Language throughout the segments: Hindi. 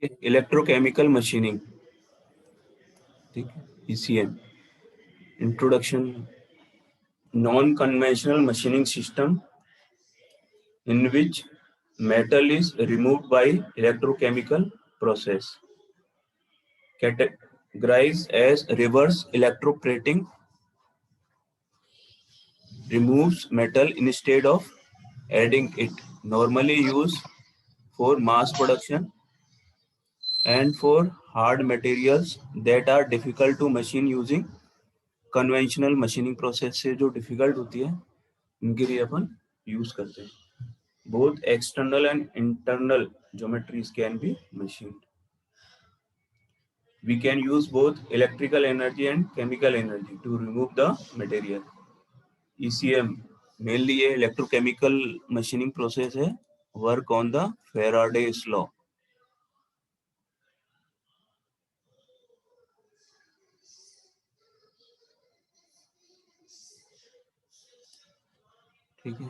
इलेक्ट्रोकेमिकल मशीनिंग, ठीक है, ECM। Introduction. Non conventional machining system in which metal is removed by electrochemical process, categorized as reverse electroplating, removes metal instead of adding it, normally used for mass production and for hard materials that are difficult to machine using conventional machining process से जो difficult होती है उनके लिए अपन use करते हैं. Both external and internal geometries can be machined. We can use both electrical energy and chemical energy to remove the material. ECM mainly ये electrochemical machining process है. Work on the Faraday's law. ठीक है.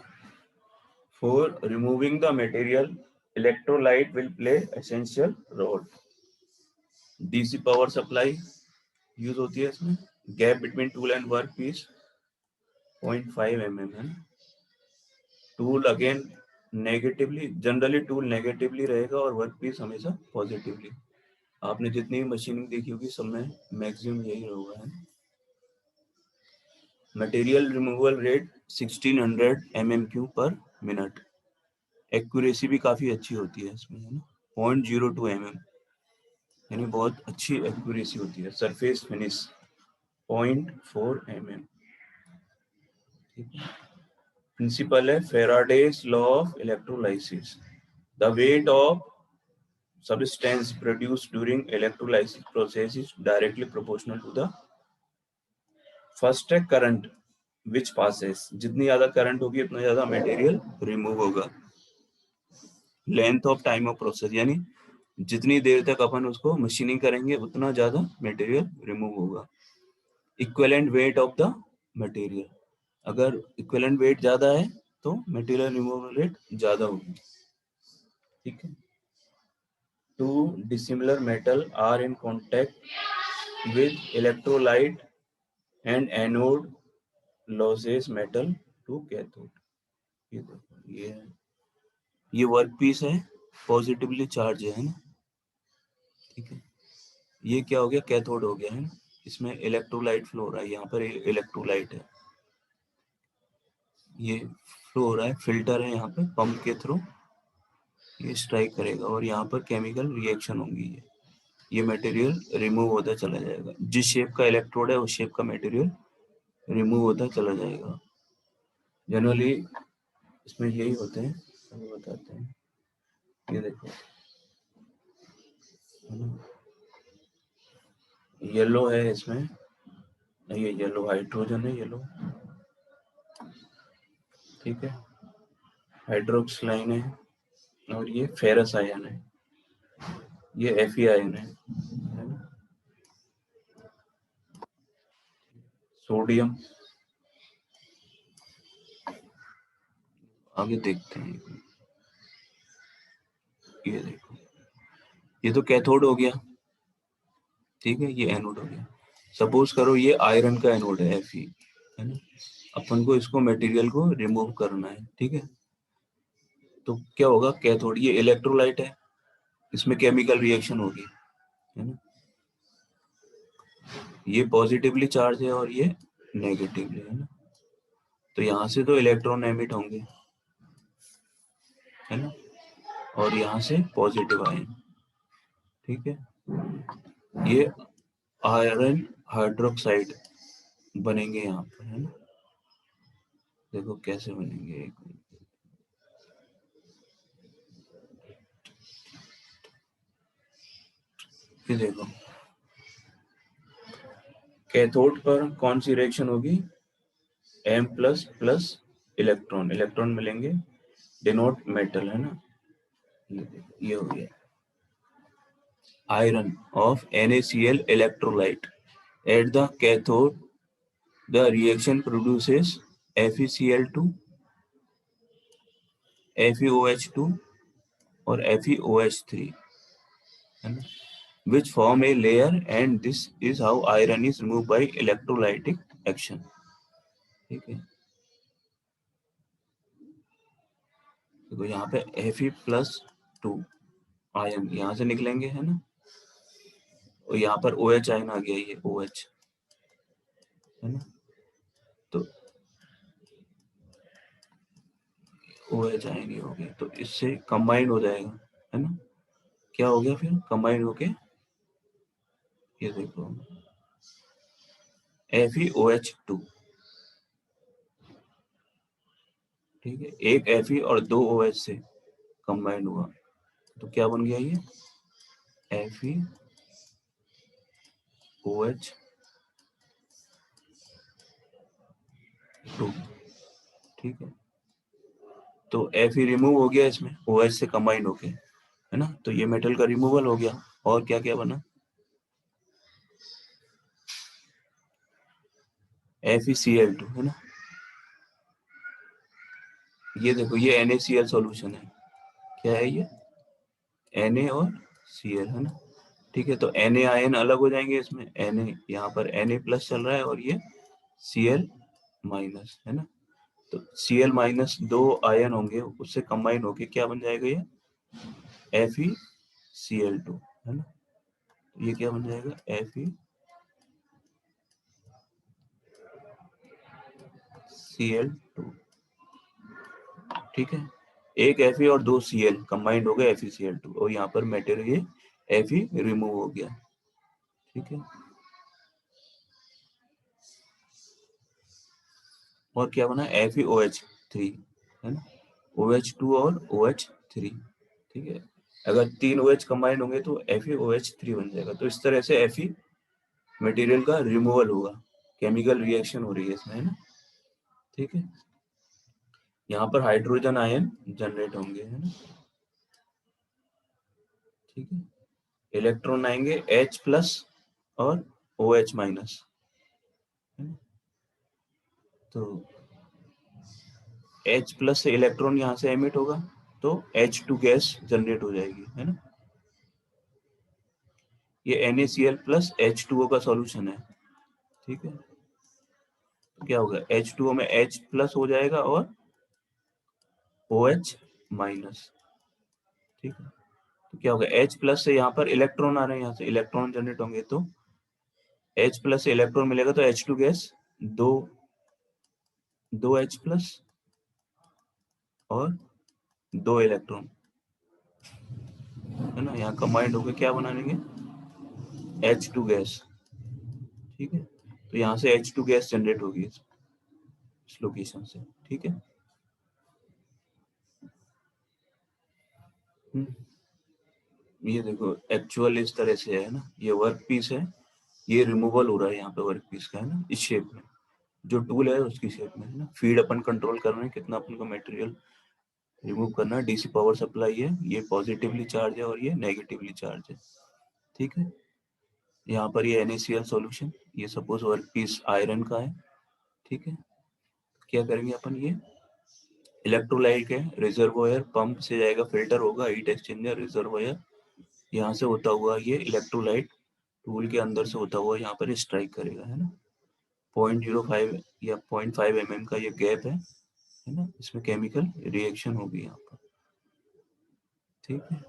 For removing the material, electrolyte will play essential role. DC power supply use होती है इसमें. Gap between tool and workpiece 0.5 mm है. Tool again negatively, generally tool negatively रहेगा और वर्क पीस हमेशा पॉजिटिवली. आपने जितनी भी मशीनिंग देखी होगी सब में मैक्सिमम यही होगा है. मटेरियल रिमूवल रेट 1600 mm³ पर मिनट. एक्यूरेसी भी काफी अच्छी होती है इसमें, है ना. 0.02 mm यानी बहुत अच्छी एक्यूरेसी होती है. Surface finish 0.4 mm. प्रिंसिपल है Faraday's law of electrolysis. The weight of substance produced during electrolysis process is directly proportional to the first current which passes. जितनी ज्यादा करंट होगी उतना ज्यादा मटेरियल रिमूव होगा. Length of time of process यानी जितनी देर तक अपन उसको मशीनिंग करेंगे उतना ज्यादा मटेरियल रिमूव होगा. Equivalent weight of the material, अगर इक्विवेलेंट वेट ज्यादा है तो मटेरियल रिमूवल रेट ज्यादा होगी. ठीक है. Two dissimilar metal are in contact with electrolyte and anode loses metal to cathode. ये देखो, ये वर्क पीस है, पॉजिटिवली चार्ज है ना. ठीक है. ये क्या हो गया, कैथोड हो गया है. इसमें इलेक्ट्रोलाइट फ्लो हो रहा है. यहाँ पर इलेक्ट्रोलाइट है, ये फ्लो हो रहा है. फिल्टर है यहाँ पे, पंप के थ्रू ये स्ट्राइक करेगा और यहाँ पर केमिकल रिएक्शन होंगी. ये मटेरियल रिमूव होता चला जाएगा. जिस शेप का इलेक्ट्रोड है उस शेप का मटेरियल रिमूव होता चला जाएगा. जनरली इसमें यही होते हैं, अभी बताते हैं. ये देखो, येलो है इसमें, ये येलो हाइड्रोजन है, येलो. ठीक है. हाइड्रोक्स लाइन है और ये फेरस आयन है, ये Fe आयन है. सोडियम. आगे देखते हैं. ये देखो, ये तो कैथोड हो गया. ठीक है. ये एनोड हो गया. सपोज करो ये आयरन का एनोड है Fe, है ना. अपन को इसको मटेरियल को रिमूव करना है. ठीक है. तो क्या होगा, कैथोड ये इलेक्ट्रोलाइट है, इसमें केमिकल रिएक्शन होगी, है ना. ये पॉजिटिवली चार्ज है और ये नेगेटिवली, है ना. तो यहाँ से तो इलेक्ट्रॉन एमिट होंगे, है ना, और यहाँ से पॉजिटिव आयन. ठीक है. ये आयरन हाइड्रोक्साइड बनेंगे यहाँ पर, है ना. देखो कैसे बनेंगे. ये देखो, कैथोड पर कौन सी रिएक्शन होगी, M++ इलेक्ट्रॉन, इलेक्ट्रॉन मिलेंगे, डिनोट मेटल, है ना. ये हो गया iron of NaCl electrolyte. At the cathode, the reaction produces FeCl2, FeOH2 और FeOH3. है ना, which form a layer and this is how iron is removed by electrolytic action. ठीक है, देखो यहाँ पे Fe+2 आयन यहाँ से निकलेंगे, है ना, और यहाँ पर OH आयन आ गया, ये OH, है ना, तो OH आयन ही हो गया, तो इससे कंबाइन हो जाएगा, है ना, क्या हो गया फिर कंबाइन होके, ये देखो FeOH2, ठीक है, एक Fe और 2 OH से कंबाइन हुआ, तो क्या बन गया ये FeOH2, ठीक है, तो Fe रिमूव हो गया इसमें OH से कंबाइन होके, है ना, तो ये मेटल का रिमूवल हो गया, और क्या क्या बना FeCl2, है ना, ये देखो ये NaCl सॉल्यूशन है, क्या है ये Na और Cl, है ना, ठीक है, तो Na आयन अलग हो जाएंगे इसमें, Na यहाँ पर Na+ चल रहा है और ये Cl-, है ना, तो Cl- 2 आयन होंगे, उससे कंबाइन होके क्या बन जाएगा ये FeCl2, है ना, तो ये क्या बन जाएगा FeCl2, ठीक है, एक Fe और 2 Cl कंबाइंड हो गए FeCl2, और यहाँ पर मेटेरियल Fe रिमूव हो गया, ठीक है, और क्या बना FeOH3, है ना, OH2 और OH3, ठीक है, अगर 3 OH कंबाइंड होंगे तो FeOH3 बन जाएगा, तो इस तरह से Fe मटेरियल का रिमूवल होगा, केमिकल रिएक्शन हो रही है इसमें, है ना, ठीक है, यहाँ पर हाइड्रोजन आयन जनरेट होंगे, है ना, ठीक है, इलेक्ट्रॉन आएंगे H+ और OH-, तो H+ से इलेक्ट्रॉन यहाँ से एमिट होगा, तो H2 गैस जनरेट हो जाएगी, है ना, ये NaCl+ H2O का सॉल्यूशन है, ठीक है, तो क्या होगा H2O में H+ हो जाएगा और OH-, ठीक है, तो क्या होगा H+ से यहाँ पर इलेक्ट्रॉन आ रहे हैं, यहाँ से इलेक्ट्रॉन जनरेट होंगे, तो H+ से इलेक्ट्रॉन मिलेगा, तो H2 गैस दो H+ और 2 इलेक्ट्रॉन, है ना, यहाँ कंबाइंड होकर क्या बना लेंगे H2 गैस, ठीक है, तो यहाँ से H2 गैस जनरेट होगी इस लोकेशन से, ठीक है, ये देखो एक्चुअल इस तरह से है ना, ये वर्क पीस है, ये रिमूवल हो रहा है यहाँ पे वर्क पीस का, है ना, इस शेप में, जो टूल है उसकी शेप में, है ना, फीड अपन कंट्रोल कर रहे हैं, कितना अपन को मटेरियल रिमूव करना है, डीसी पावर सप्लाई है, ये पॉजिटिवली चार्ज है और ये नेगेटिवली चार्ज है, ठीक है, यहाँ पर ये NaCl सॉल्यूशन, ये सपोज वर्क पीस आयरन का है, ठीक है, क्या करेंगे अपन, ये इलेक्ट्रोलाइट है, रिजर्वोयर पंप से जाएगा, फिल्टर होगा, हीट एक्सचेंजर, रिजर्वोयर, यहाँ से होता हुआ ये इलेक्ट्रोलाइट टूल के अंदर से होता हुआ यहाँ पर स्ट्राइक करेगा, है ना, 0.05 या 0.5 mm का ये गैप है ना, इसमें केमिकल रिएक्शन होगी यहाँ पर, ठीक है,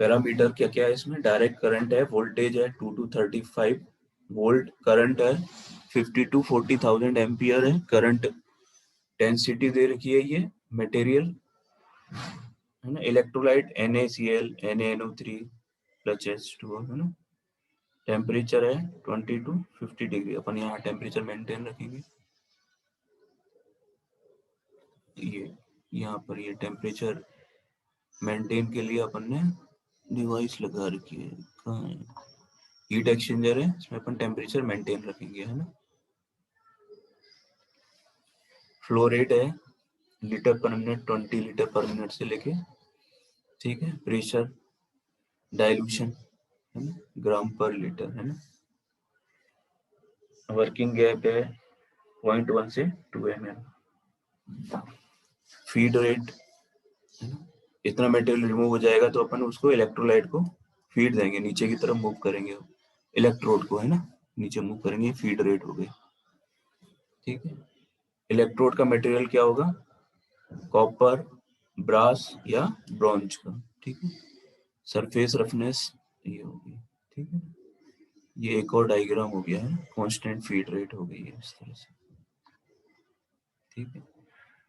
पैरामीटर क्या क्या है इसमें, डायरेक्ट करंट है, वोल्टेज है 2 to 35 वोल्ट, करंट है 50 to 40,000 एम्पियर है, करंट डेंसिटी दे रखी है, ये मटेरियल, है ना, इलेक्ट्रोलाइट NaCl NaNO3 + H2O, है ना, टेम्परेचर है 20 to 50 डिग्री, अपन यहाँ टेम्परेचर मेंटेन रखेंगे, ये यहाँ पर ये टेम्परेचर मेंटेन के लिए अपन ने डिवाइस लगा रखी है, कहाँ है, हीट एक्सचेंजर है, इसमें अपन टेम्परेचर मेंटेन रखेंगे, है ना, फ्लो रेट है लीटर पर मिनट, 20 लीटर पर मिनट से लेके, ठीक है, प्रेशर डाइल्यूशन, है ना, ग्राम पर लीटर, है ना, वर्किंग गैप है 0.1 से 2 mm, फीड रेट है ना। इतना मटेरियल रिमूव हो जाएगा तो अपन उसको इलेक्ट्रोलाइट को फीड देंगे, नीचे की तरफ मूव करेंगे इलेक्ट्रोड को, है ना, नीचे मूव करेंगे, फीड रेट हो गई। ठीक है, इलेक्ट्रोड का मटेरियल क्या होगा, कॉपर, ब्रास या ब्रॉन्ज का। ठीक है, सरफेस रफनेस ये होगी। ठीक है, ये एक और डायग्राम हो गया है, कांस्टेंट फीड रेट हो गई है इस तरह से। ठीक है,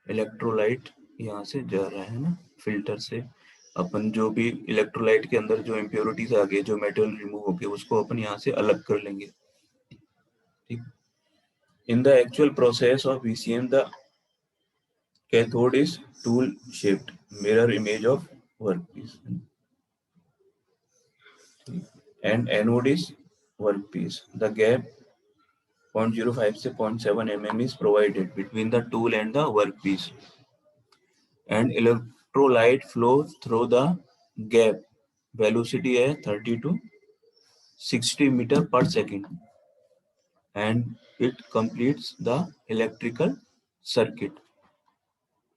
इलेक्ट्रोलाइट यहाँ से जा रहा है ना फिल्टर से, अपन जो भी इलेक्ट्रोलाइट के अंदर जो इम्प्योरिटीज आ गए, जो मेटल रिमूव हो गए, उसको अपन यहाँ से अलग कर लेंगे। ठीक, in the actual process of VCM the cathode is tool shaped mirror image of workpiece and anode is workpiece. The gap 0.05 से 0.7 mm is provided between the tool and the workpiece, and electrolyte flow through the gap. Velocity है 30 to 60 meter per second, and it completes the electrical circuit.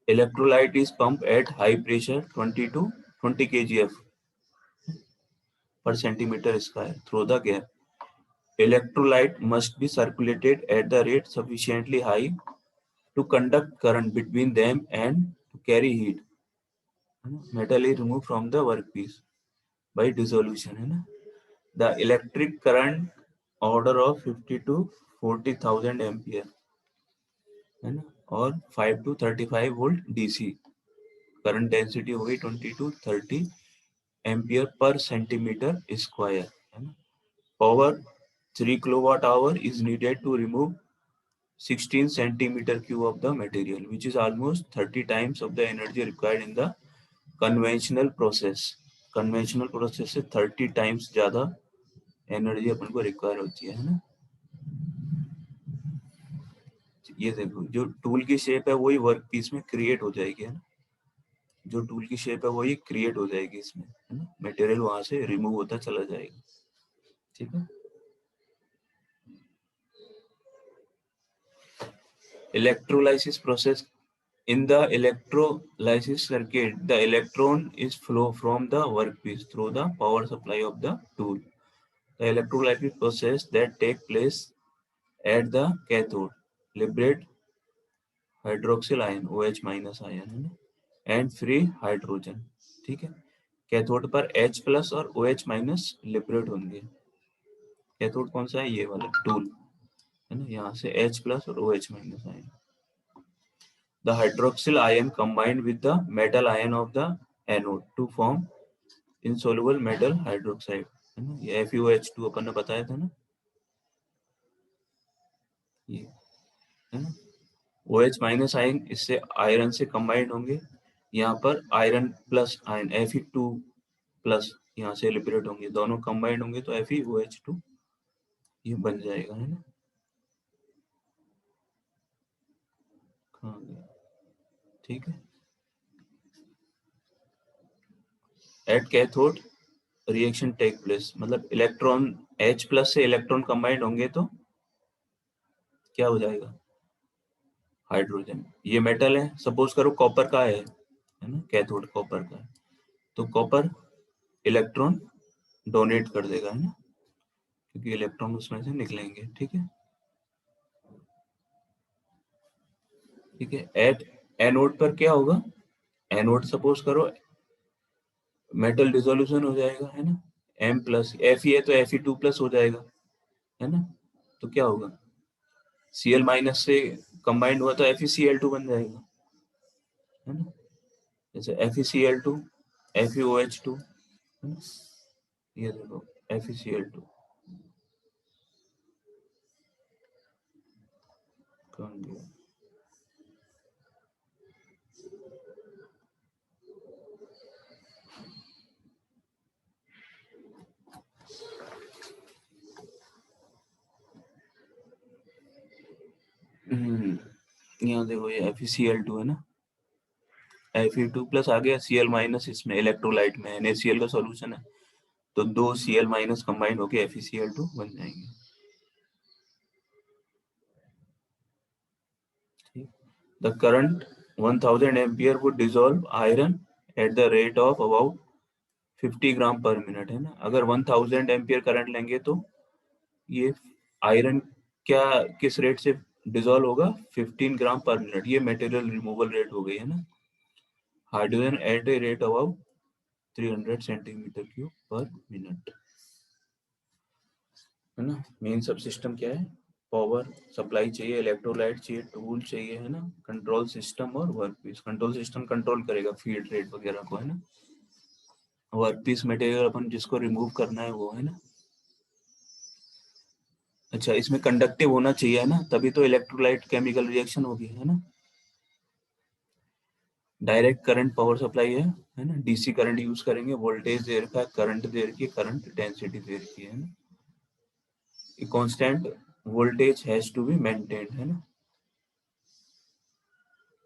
Electrolyte is pumped at high pressure 20 to 20 kgf per centimeter square through the gap. Electrolyte must be circulated at the rate sufficiently high to conduct current between them and to carry heat. Metal is removed from the workpiece by dissolution, है ना. The electric current order of 50 to 40,000 ampere, है ना, और 5 to 35 volt DC. Current density हो गई 20 to 30 ampere per centimetre square, है ना. Power 3 kilowatt hour is needed to remove 16 centimeter cube of the material, which is almost 30 times of the energy required in the conventional process. Conventional process से 30 times ज्यादा एनर्जी अपन को रिक्वायर होती है ना. ये देखो, जो टूल की शेप है वही वर्क पीस में क्रिएट हो जाएगी, है ना. जो टूल की शेप है वही क्रिएट हो जाएगी इसमें, है ना. मटेरियल वहां से रिमूव होता चला जाएगा. ठीक है, electrolysis process. In the electrolysis circuit, the electron is flow from the workpiece through the power supply of the tool. The electrolysis process that take place at the cathode liberate hydroxyl ion OH minus ion, है ना, and free hydrogen. ठीक है, कैथोड पर H प्लस और OH माइनस लिबरेट होंगे. कैथोड कौन सा है, ये वाला टूल, है ना, यहाँ से H प्लस और OH minus ion. The hydroxyl ion combined with the metal ion of the anode to form insoluble metal hydroxide, है ना. ये FeOH2 अपन ने बताया था ना, ये, है ना. OH माइनस आयन इससे आयरन से कंबाइंड होंगे, यहाँ पर iron plus ion Fe2 plus यहाँ से लिबरेट होंगे, दोनों कंबाइंड होंगे तो FeOH2 ये बन जाएगा, है ना. कहाँ गया, ठीक है. At cathode reaction take place, मतलब इलेक्ट्रॉन H प्लस से इलेक्ट्रॉन कंबाइंड होंगे तो क्या हो जाएगा, हाइड्रोजन. ये मेटल है, सपोज करो कॉपर का है ना, कैथोड कॉपर का है, तो कॉपर इलेक्ट्रॉन डोनेट कर देगा, है ना, क्योंकि इलेक्ट्रॉन उसमें से निकलेंगे. ठीक है, ठीक है. एट एनोड पर क्या होगा, एनोड सपोज करो मेटल डिसोल्यूशन हो जाएगा, है ना. M प्लस Fe है तो Fe2 प्लस हो जाएगा, है ना. तो क्या होगा, Cl माइनस से कंबाइंड हुआ तो FeCl2 बन जाएगा, है ना. जैसे FeCl2 FeOH2, है ना. ये देखो FeCl2 कौन गया. यहाँ देखो ये FeCl2 है ना, Fe2 प्लस आ गया, Cl माइनस इसमें इलेक्ट्रोलाइट में NaCl का सॉल्यूशन है, तो दो Cl माइनस कंबाइंड होके FeCl2 बन जाएंगे. The current 1000 ampere would dissolve iron at the rate of about 50 ग्राम पर मिनट, है ना। अगर 1000 एम्पियर करंट लेंगे तो ये आयरन क्या किस रेट से डिसॉल्व होगा, 15 ग्राम पर मिनट। ये मटेरियल रिमूवल रेट हो गई, है ना। Hydrogen at a rate about 300 centimetre cube per minute, है ना। मेन सब सिस्टम क्या है, पावर सप्लाई चाहिए, इलेक्ट्रोलाइट चाहिए, टूल चाहिए, है ना, कंट्रोल सिस्टम और वर्कपीस। कंट्रोल सिस्टम कंट्रोल करेगा फीड रेट वगैरह को, है ना। वर्कपीस मटेरियल अपन जिसको रिमूव करना है वो, है ना। अच्छा, इसमें कंडक्टिव होना चाहिए, है ना, तभी तो इलेक्ट्रोलाइट केमिकल रिएक्शन होगी, है ना। डायरेक्ट करंट पावर सप्लाई है ना। डीसी करंट यूज करेंगे, वोल्टेज दे रखा है, करंट दे रखी है, करंट डेंसिटी दे रखी है ना। Constant voltage has to be maintained, है ना।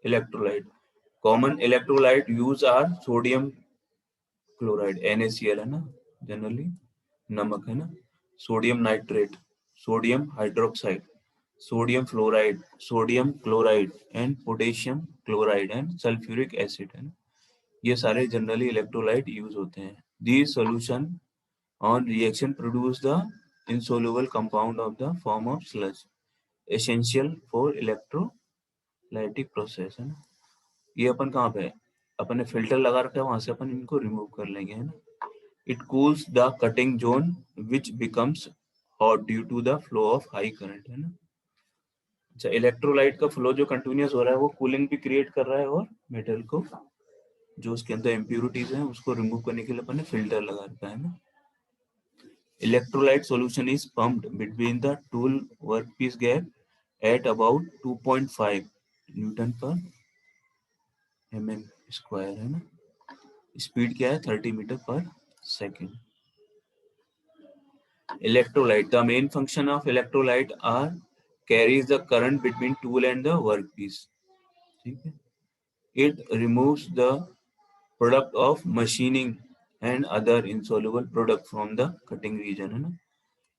Electrolyte, common electrolyte use are sodium chloride NaCl, है ना, जनरली नमक, है ना, sodium nitrate, sodium hydroxide, sodium fluoride, sodium chloride and potassium chloride and sulphuric acid, है ना। ये सारे जनरली इलेक्ट्रोलाइट यूज होते हैं। These solution on reaction produce the insoluble compound of the form of sludge, essential for electrolytic process, है ना। ये अपन कहाँ पे है, अपन ने फिल्टर लगा रखा है, वहां से अपन इनको रिमूव कर लेंगे, है ना। It cools the cutting zone which becomes hot due to the flow of high current, है ना। अच्छा, इलेक्ट्रोलाइट का फ्लो जो कंटिन्यूअस हो रहा है वो कूलिंग भी क्रिएट कर रहा है, और मेटल को जो उसके अंदर इम्प्यूरिटीज हैं उसको रिमूव करने के लिए अपन ने फिल्टर लगा रखा है ना। Electrolyte solution is pumped between the tool workpiece gap at about 2.5 Newton पर mm स्क्वायर, है ना। स्पीड क्या है, 30 मीटर पर second. Electrolyte, the main function of electrolyte are carries the current between tool and the workpiece, ठीक है। It removes the product of machining and other insoluble product from the cutting region, है ना।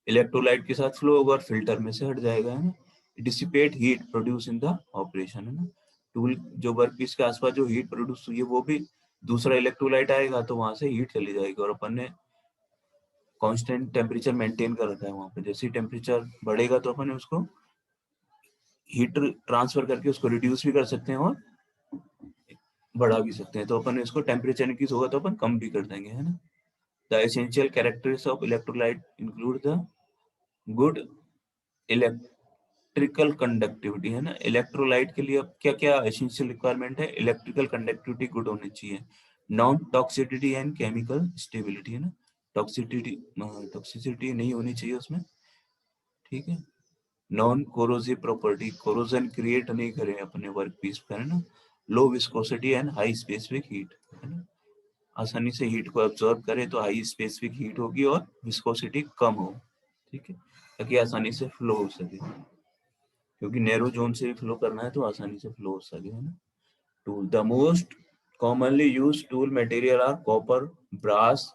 इलेक्ट्रोलाइट के साथ फ्लो होगा और फिल्टर में से हट जाएगा, है ना। Dissipate heat produce in the operation, है ना। टूल जो वर्कपीस के आसपास जो हीट प्रोड्यूस हुई है वो भी दूसरा इलेक्ट्रोलाइट आएगा तो वहां से हीट चली जाएगी, और अपन ने कांस्टेंट टेम्परेचर मेंटेन कर रखा है वहां पे। जैसे ही टेम्परेचर बढ़ेगा तो अपन उसको हीट ट्रांसफर करके उसको रिड्यूस भी कर सकते हैं और बढ़ा भी सकते हैं। तो अपन इसको टेम्परेचर इंक्रीज होगा तो अपन कम भी कर देंगे, है ना। The essential characteristics of electrolyte include the good electrical conductivity, है ना। इलेक्ट्रोलाइट के लिए क्या क्या एसेंशियल रिक्वायरमेंट है, इलेक्ट्रिकल कंडक्टिविटी गुड होनी चाहिए, non toxicity and chemical stability, है ना। टॉक्सिसिटी नहीं होनी चाहिए उसमें, ठीक है। Non corrosive property, corrosion create नहीं करे अपने वर्क पीस पर, है ना। Low viscosity and high specific heat, है ना। आसानी से हीट को एब्जॉर्ब करे तो हाई स्पेसिफिक हीट होगी और विस्कोसिटी कम हो, ठीक है, ताकि आसानी से फ्लो हो सके, क्योंकि नैरो जोन से भी फ्लो करना है तो आसानी से फ्लो हो सके, है ना। Tool, the most commonly used tool material are copper, brass,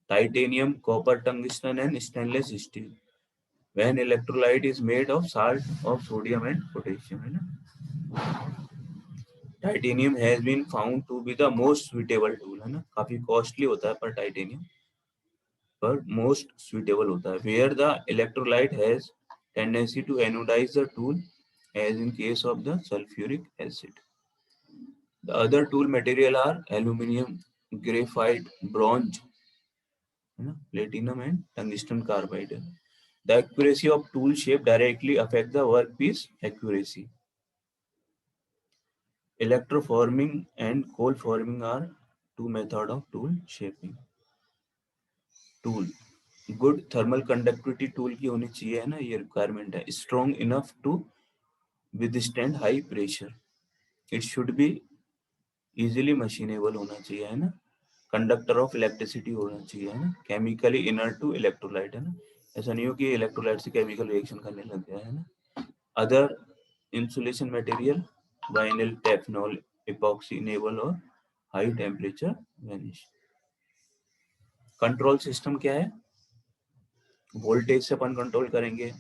titanium, copper tungsten and stainless steel. When electrolyte is made of salt of sodium and potassium, है ना। Titanium has been found to be the most suitable tool, है ना। काफी कॉस्टली होता है पर टाइटेनियम पर मोस्ट सुइटेबल होता है। Where the electrolyte has tendency to anodize the tool, as in case of the sulfuric acid. The other tool material are aluminum, graphite, bronze, platinum and tungsten carbide. The accuracy of tool shape directly affect the workpiece accuracy. Electroforming and cold forming are two methods of tool shaping. Tool, good thermal conductivity tool की होनी चाहिए, है ना, ये requirement है. Strong enough to withstand high pressure. It should be easily machinable होना चाहिए, है ना। कंडक्टर ऑफ इलेक्ट्रिसिटी होना चाहिए, है ना। केमिकली इनर्ट टू इलेक्ट्रोलाइट, है ना। ऐसा नहीं हो कि इलेक्ट्रोलाइट से केमिकल रिएक्शन करने लग गया, है ना। Other insulation material, vinyl, teflon, epoxy, नेबल और high temperature varnish. Control system क्या है, वोल्टेज से अपन कंट्रोल करेंगे,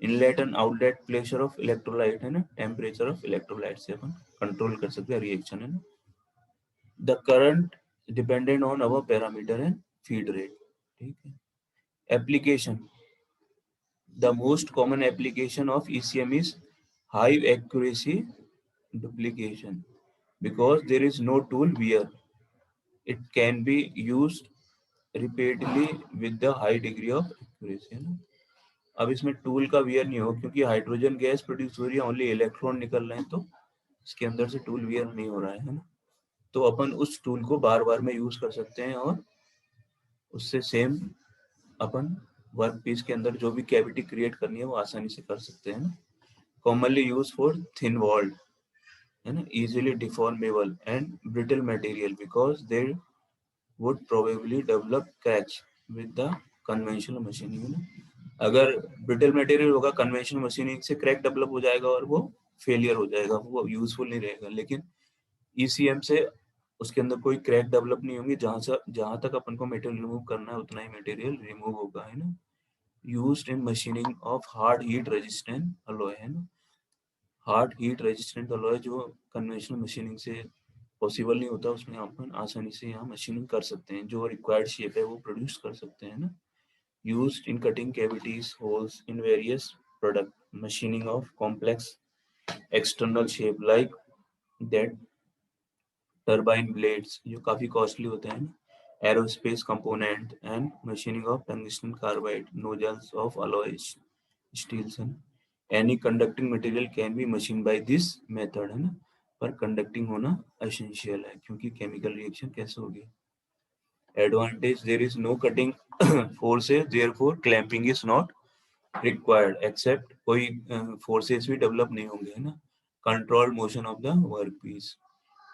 inlet and outlet pressure of electrolyte, है ना, टेम्परेचर ऑफ इलेक्ट्रोलाइट से अपन कंट्रोल कर सकते हैं रिएक्शन, है ना। The current dependent on our parameter and feed rate. ठीक है. Application. The most common application of ECM is high accuracy duplication because there is no tool wear. It can be used repeatedly with the high degree of accuracy. है ना. अब इसमें टूल का वियर नहीं हो क्योंकि हाइड्रोजन गैस प्रोड्यूस हो रही है, ओनली इलेक्ट्रॉन निकल रहे हैं, तो इसके अंदर से टूल वियर नहीं हो रहा है ना. तो अपन उस टूल को बार बार में यूज कर सकते हैं और उससे सेम अपन वर्क पीस के अंदर जो भी कैविटी क्रिएट करनी है वो आसानी से कर सकते हैं ना. Commonly use for thin walled, है ना, easily deformable and brittle material because they would probably develop cracks with the conventional machining. है ना. अगर ब्रिटल मटेरियल होगा कन्वेंशनल मशीनिंग से क्रैक डेवलप हो जाएगा और वो फेलियर हो जाएगा, वो यूजफुल नहीं रहेगा. लेकिन ECM से उसके अंदर कोई क्रैक डेवलप नहीं होंगी, जहां तक अपन को मटेरियल रिमूव करना है उतना ही मटेरियल रिमूव होगा. है ना. Used in machining of hard heat resistant alloy. है ना. हार्ड हीट रेजिस्टेंट अलॉय जो कन्वेंशनल मशीनिंग से पॉसिबल नहीं होता, उसमें अपन आसानी से यहाँ मशीनिंग कर सकते हैं, जो रिक्वायर्ड शेप है वो प्रोड्यूस कर सकते हैं ना. Used in cutting cavities holes in various product, machining of complex external shape like that turbine blades जो काफी कॉस्टली होते हैं, aerospace component and machining of tungsten carbide nozzles of alloy steels. Any conducting material can be machine by this method. है ना. पर कंडक्टिंग होना एसेंशियल है क्योंकि केमिकल रिएक्शन कैसे होगी. Advantage, there is no cutting forces, therefore clamping is not required except, कोई फोर्सेस भी डेवलप नहीं होंगे. है ना. Control motion of the workpiece.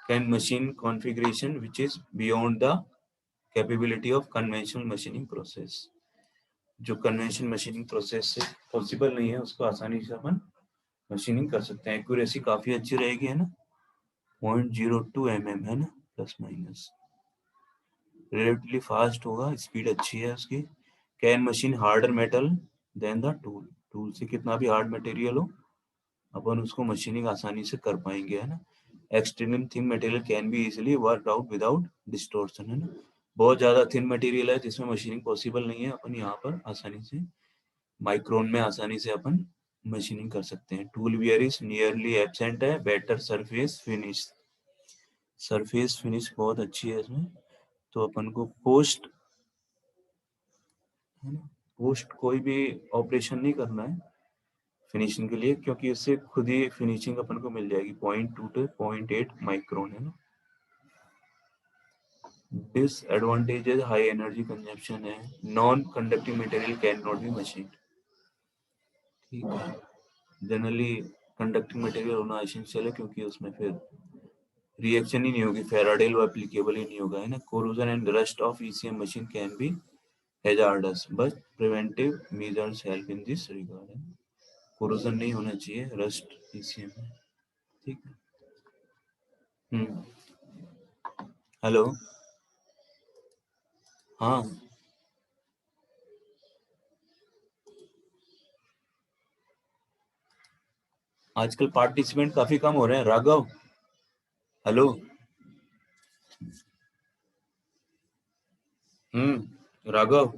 Can machine configuration which is beyond the capability of conventional machining process. जो conventional machining process से possible नहीं है उसको आसानी से अपन मशीनिंग कर सकते हैं. एक्यूरेसी काफी अच्छी रहेगी. है ना. 0.02 mm है ना, प्लस माइनस. रिलेटिवली फास्ट होगा, स्पीड अच्छी है उसकी. Can machine harder metal than the tool. Tool से कितना भी हार्ड मटेरियल हो अपन उसको मशीनिंग आसानी से कर पाएंगे. है ना. Extremely thin material can be easily work out without distortion. है ना. बहुत ज्यादा थिन मटेरियल है जिसमें मशीनिंग पॉसिबल नहीं है, अपन यहाँ पर आसानी से माइक्रोन में आसानी से अपन मशीनिंग कर सकते हैं. Tool wear is nearly absent है. Better surface finish. Surface finish बहुत अच्छी है इसमें, तो अपन को पोस्ट, है ना, पोस्ट कोई भी ऑपरेशन नहीं करना है फिनिशिंग के लिए, क्योंकि इससे खुद ही फिनिशिंग अपन को मिल जाएगी. 0.2 to 0.8 माइक्रोन. है ना. डिसएडवांटेजेस, हाई एनर्जी कंजप्शन है. Non conducting material can not be machine. ठीक है. जनरली कंडक्टिंग मटेरियल होना एसेंशियल है क्योंकि उसमें फिर रिएक्शन ही नहीं होगी, फेराडे लॉ एप्लीकेबल ही नहीं होगा. है ना. Corrosion and rust of ECM machine can be hazards but preventive measures help in this regard. Corrosion नहीं होना चाहिए रस्ट ECM में. ठीक है. हेलो. हाँ. आजकल पार्टिसिपेंट काफी कम हो रहे हैं. Raghav. Hello. Raghav.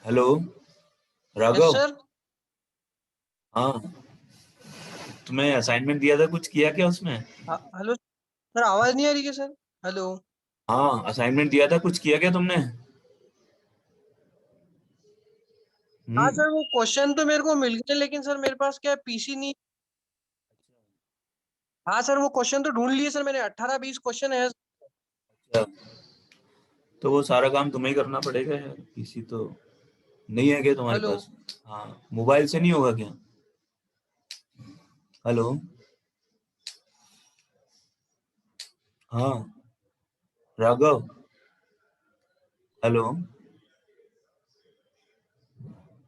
Hello. Yes Raghav. Sir. हाँ. तुम्हें असाइनमेंट दिया था, कुछ किया क्या उसमें? हेलो सर, आवाज नहीं आ रही है सर. हेलो. हाँ, असाइनमेंट दिया था, कुछ किया क्या तुमने? हाँ सर, वो क्वेश्चन तो मेरे को मिल गए, लेकिन सर मेरे पास क्या पीसी नहीं. हाँ सर, वो क्वेश्चन तो ढूंढ लिए सर मैंने. 18-20 क्वेश्चन है. अच्छा. तो वो सारा काम तुम्हें ही करना पड़ेगा यार, पीसी तो नहीं है क्या तुम्हारे हेलो. पास? हाँ, मोबाइल से नहीं होगा क्या? हेलो. हाँ. राघव. हेलो.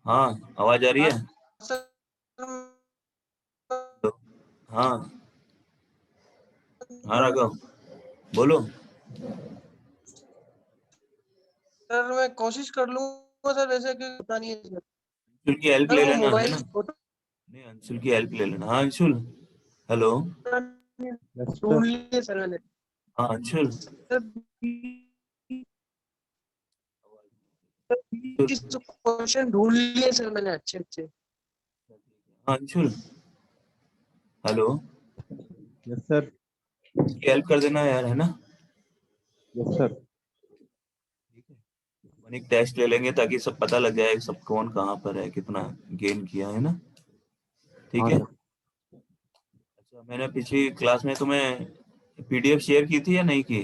हाँ, आवाज आ रही हाँ है? सर. हेलो? हाँ. हाँ राघव, बोलो. सर मैं कोशिश कर लूंगा सर, वैसे कि पता नहीं है सर. अंशुल की हेल्प सर ले वो लेना, है मोबाइल ना. की फोटो. नहीं, अंशुल की हेल्प ले लेना. हाँ अंशुल. हेलो. ढूंढ लिए सर मैंने। हाँ अंशुल, क्वेश्चन ढूंढ लिए सर मैंने अच्छे अच्छे। हाँ अंशुल, हेलो, यस सर। इसकी हेल्प कर देना यार, है ना। Yes sir. ठीक है, अपन एक टेस्ट ले लेंगे ताकि सब पता लग जाए सब कौन कहाँ पर है, कितना गेन किया है ना। ठीक हाँ है। सर। अच्छा, मैंने पिछली क्लास में तुम्हें पीडीएफ शेयर की थी या नहीं की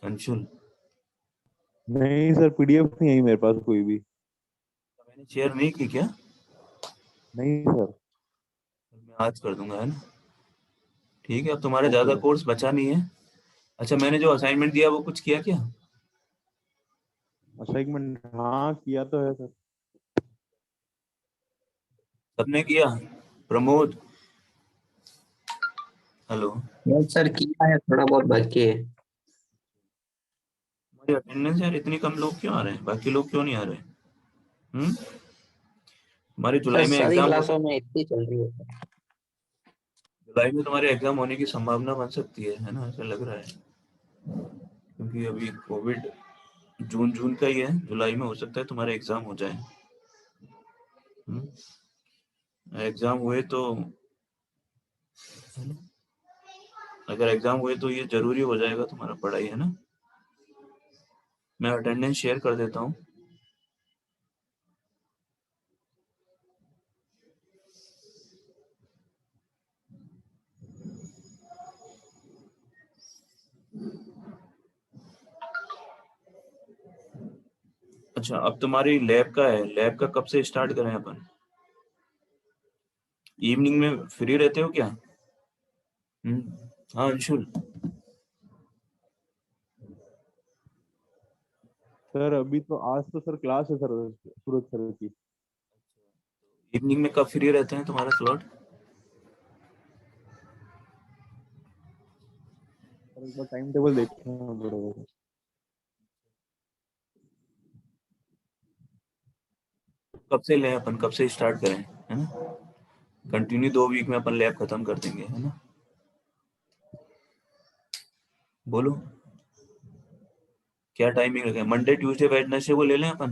अंशुल? नहीं सर, पीडीएफ नहीं आई मेरे पास कोई भी। मैंने शेयर नहीं की क्या? नहीं सर। मैं आज कर दूंगा, है ना। ठीक है, अब तुम्हारा ओके ज्यादा सर। कोर्स बचा नहीं है। अच्छा, मैंने जो असाइनमेंट दिया वो कुछ किया क्या? असाइनमेंट हाँ किया तो है सर। सबने किया? प्रमोद, हेलो। यस सर, किया है, थोड़ा बहुत बाकी है। हमारी अटेंडेंस यार इतनी कम, लोग क्यों आ रहे हैं, बाकी लोग क्यों नहीं आ रहे? हमारे सर जुलाई में सारी एग्जाम हो, क्लासों में इतनी चल रही है। जुलाई में तुम्हारे एग्जाम होने की संभावना बन सकती है ना, ऐसा लग रहा है। क्योंकि अभी कोविड जून जून का ही है, जुलाई में हो सकता है तुम्हारे एग्जाम हो जाए। एग्जाम हुए तो, है ना? अगर एग्जाम हुए तो ये जरूरी हो जाएगा तुम्हारा पढ़ाई, है ना। मैं अटेंडेंस शेयर कर देता हूँ। अच्छा, अब तुम्हारी लैब का है, लैब का कब से स्टार्ट करें अपन? इवनिंग में फ्री रहते हो क्या? हाँ अंशुल। सर अभी तो आज तो सर क्लास है सर, सूरज सर की। इवनिंग में कब फ्री रहते हैं तुम्हारा स्लॉट? सर एक बार टाइम टेबल देखना पड़ेगा सर। कब से लें अपन, कब से स्टार्ट करें, है ना। कंटिन्यू 2 वीक में अपन लैब खत्म कर देंगे, है ना। बोलो क्या टाइमिंग रखें? मंडे ट्यूसडे वेडनेसडे को ले लें अपन।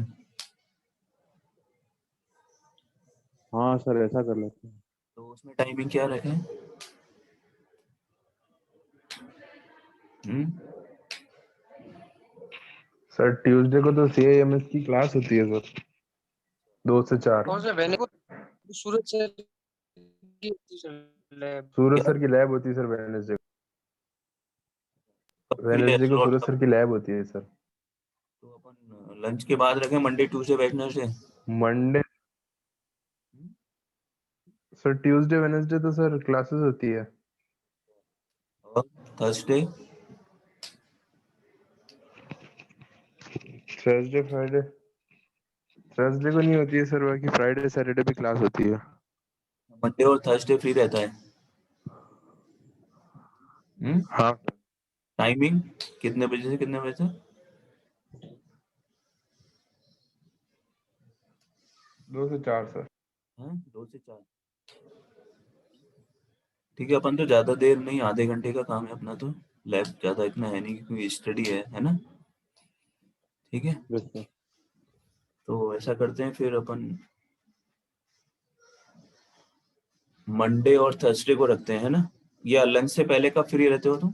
हाँ सर ऐसा कर लेते हैं। तो उसमें टाइमिंग क्या रखें? हम्म सर ट्यूसडे को तो सीआईएमएस की क्लास होती है सर, 2 से 4। कौन सा वेने को सूरज सर की लैब। सूरज क्या? सर की लैब होती है सर वेडनेसडे। कब फ्री है वेडनेसडे को स्लॉट सूरज कब? सर की लैब होती है सर। तो अपन लंच के बाद रखें, Monday Tuesday Wednesday. Monday sir, Tuesday Wednesday तो सर क्लासेस होती है। और थर्सडे? थर्सडे फ्राइडे, थर्सडे को नहीं होती है सर, बाकी फ्राइडे सैटरडे भी क्लास होती है। मंडे और थर्सडे फ्री रहता है। हाँ सर। टाइमिंग कितने बजे से कितने बजे तक? 2 से 4 सर। 2 से 4। ठीक है, अपन तो ज्यादा देर नहीं, आधे घंटे का काम है अपना तो। लैब ज्यादा इतना है नहीं क्योंकि स्टडी है ना। ठीक है, यस सर। तो ऐसा करते हैं फिर अपन मंडे और थर्सडे को रखते हैं, है ना। या लंच से पहले कब फ्री रहते हो तुम?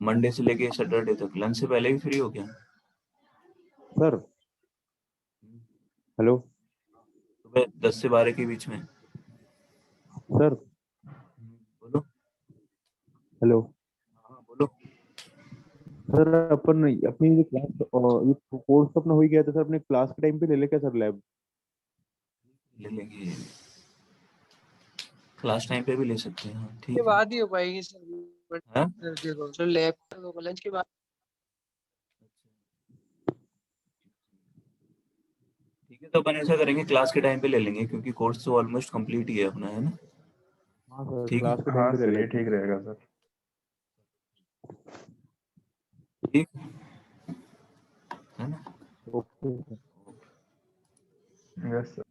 मंडे से लेके सैटरडे तक लंच से पहले भी फ्री हो क्या? Sir hello. सुबह 10 से 12 के बीच में। सर बोलो। हेलो। हाँ बोलो। सर अपन अपनी जो क्लास और ये कोर्स अपना हो ही गया था सर, अपने क्लास के टाइम पे ले ले क्या सर लैब? ले लेंगे, क्लास टाइम पे भी ले सकते हैं, हाँ के ठीक है। बाद ही हो पाएगी सर। हाँ थर्सडे को सर लैब तो लंच के बाद। ठीक है, तो अपन ऐसा करेंगे, क्लास के टाइम पे ले लेंगे क्योंकि कोर्स तो ऑलमोस्ट कंप्लीट ही है अपना, है ना। हाँ सर ठीक है, क्लास के टाइम हाँ पे ले सर, ये लेते हैं। ठीक रहेगा सर। ठीक है ना। Okay sir. Yes sir.